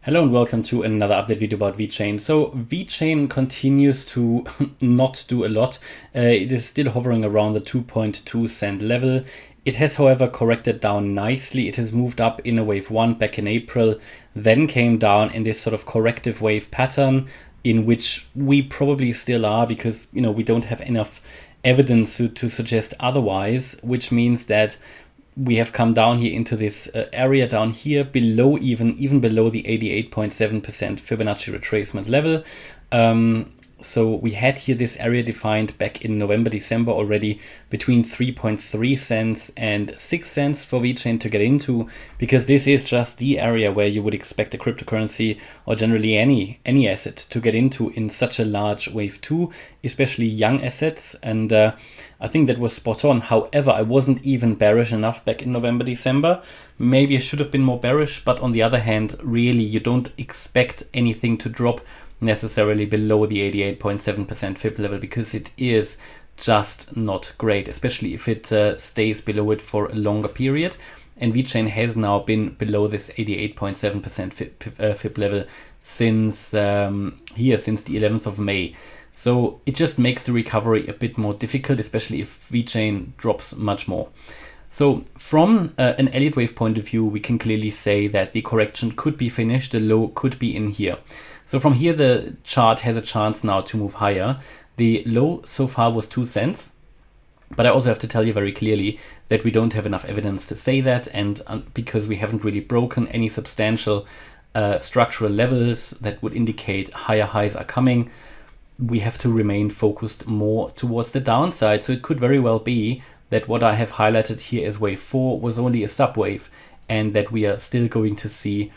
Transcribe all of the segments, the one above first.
Hello and welcome to another update video about VeChain. So VeChain continues to not do a lot. It is still hovering around the 2.2 cent level. It has, however, corrected down nicely. It has moved up in a wave 1 back in April, then came down in this sort of corrective wave pattern in which we probably still are because, we don't have enough evidence to suggest otherwise, which means that we have come down here into this area down here below, even below the 88.7% Fibonacci retracement level. So we had here this area defined back in November, December already between 3.3 cents and 6 cents for VeChain to get into, because this is just the area where you would expect a cryptocurrency or generally any asset to get into in such a large wave 2, especially young assets. And I think that was spot on. However, I wasn't even bearish enough back in November, December. Maybe I should have been more bearish, but on the other hand, really, you don't expect anything to drop necessarily below the 88.7% Fib level, because it is just not great, especially if it stays below it for a longer period. And VeChain has now been below this 88.7% Fib level since the 11th of May. So it just makes the recovery a bit more difficult, especially if VeChain drops much more. So from an Elliott wave point of view, we can clearly say that the correction could be finished, the low could be in here. So from here, the chart has a chance now to move higher. The low so far was 2 cents. But I also have to tell you very clearly that we don't have enough evidence to say that. And because we haven't really broken any substantial structural levels that would indicate higher highs are coming, we have to remain focused more towards the downside. So it could very well be that what I have highlighted here as wave 4 was only a subwave, and that we are still going to see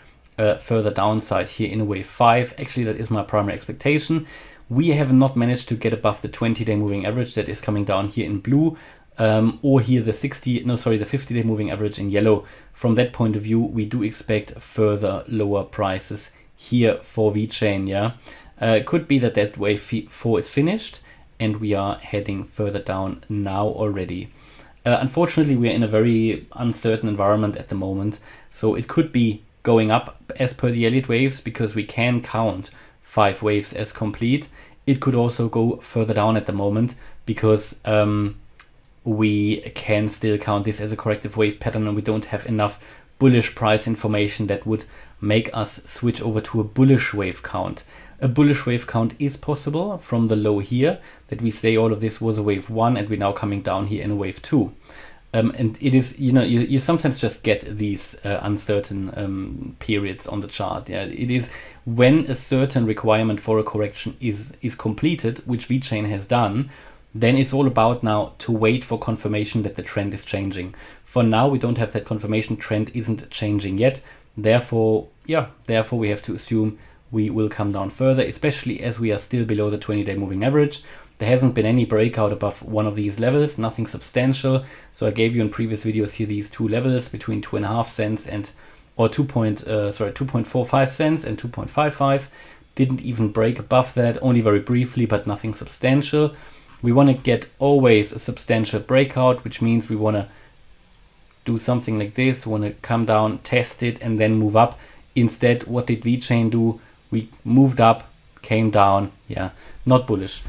further downside here in a wave 5. Actually, that is my primary expectation. We have not managed to get above the 20-day moving average that is coming down here in blue, or here the 50-day moving average in yellow. From that point of view, we do expect further lower prices here for VeChain. It could be that wave 4 is finished and we are heading further down now already. Unfortunately, we are in a very uncertain environment at the moment, so it could be going up as per the Elliott waves, because we can count 5 waves as complete. It could also go further down at the moment, because we can still count this as a corrective wave pattern, and we don't have enough bullish price information that would make us switch over to a bullish wave count. A bullish wave count is possible from the low here, that we say all of this was a wave 1 and we're now coming down here in a wave 2. And it is, you sometimes just get these uncertain periods on the chart. It is when a certain requirement for a correction is completed, which VeChain has done, then it's all about now to wait for confirmation that the trend is changing. For now, we don't have that confirmation. Trend isn't changing yet. Therefore we have to assume we will come down further, especially as we are still below the 20-day moving average. There hasn't been any breakout above one of these levels, nothing substantial. So I gave you in previous videos here these two levels between 2.5 cents and 2.45 cents and 2.55. Didn't even break above that, only very briefly, but nothing substantial. We want to get always a substantial breakout, which means we want to do something like this, want to come down, test it, and then move up. Instead, what did VeChain do? We moved up, came down, not bullish.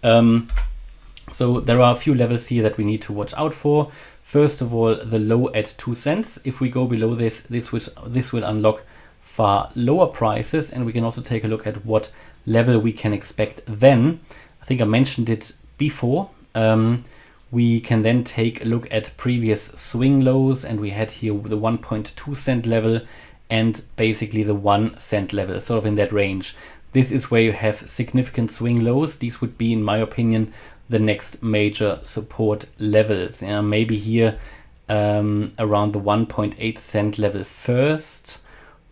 So there are a few levels here that we need to watch out for. First of all, the low at 2 cents. If we go below this will unlock far lower prices, and we can also take a look at what level we can expect then. I think I mentioned it before. We can then take a look at previous swing lows, and we had here the 1.2 cent level and basically the 1 cent level, sort of in that range. This is where you have significant swing lows. These would be, in my opinion, the next major support levels. Maybe here around the 1.8 cent level first,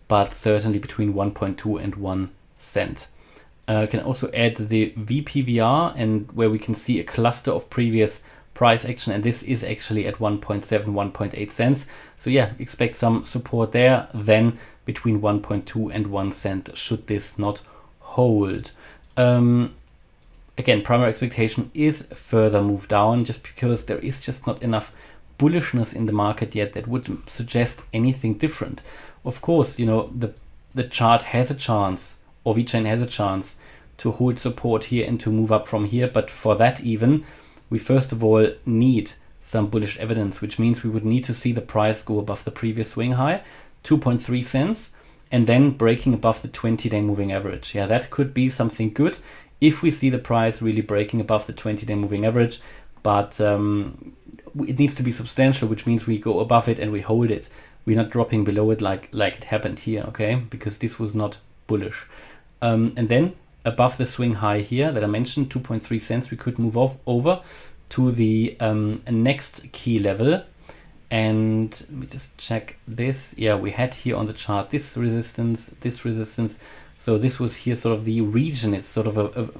but certainly between 1.2 and 1 cent. Can also add the VPVR, and where we can see a cluster of previous price action, and this is actually at 1.7, 1.8 cents. So expect some support there, then between 1.2 and 1 cent should this not hold. Again, primary expectation is further move down, just because there is just not enough bullishness in the market yet that would suggest anything different. Of course, the the chart has a chance, or VeChain has a chance to hold support here and to move up from here. But for that even, we first of all need some bullish evidence, which means we would need to see the price go above the previous swing high, 2.3 cents, and then breaking above the 20-day moving average. Yeah, that could be something good if we see the price really breaking above the 20-day moving average. But it needs to be substantial, which means we go above it and we hold it. We're not dropping below it like it happened here, okay? Because this was not bullish. And then above the swing high here that I mentioned, 2.3 cents, we could move over to the next key level. And let me just check this. Yeah, we had here on the chart this resistance, this resistance. So this was here sort of the region. It's sort of a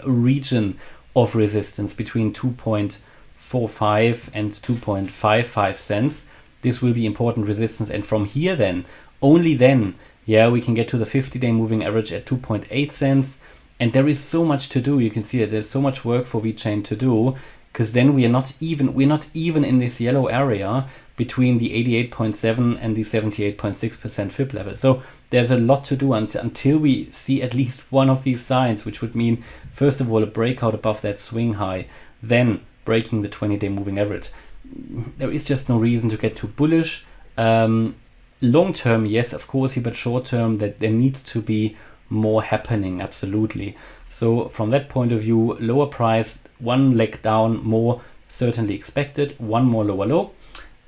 region of resistance between 2.45 and 2.55 cents. This will be important resistance. And from here then, only then, yeah, we can get to the 50-day moving average at 2.8 cents. And there is so much to do. You can see that there's so much work for VeChain to do, because then we're not even in this yellow area between the 88.7 and the 78.6% fib level. So there's a lot to do until we see at least one of these signs, which would mean, first of all, a breakout above that swing high, then breaking the 20-day moving average. There is just no reason to get too bullish. Long term, yes, of course, but short term, that there needs to be more happening, absolutely. So from that point of view, lower price, one leg down more certainly expected, one more lower low.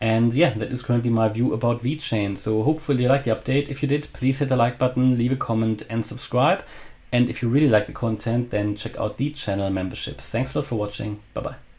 And yeah, that is currently my view about VeChain. So hopefully you liked the update. If you did, please hit the like button, leave a comment and subscribe. And if you really like the content, then check out the channel membership. Thanks a lot for watching. Bye bye.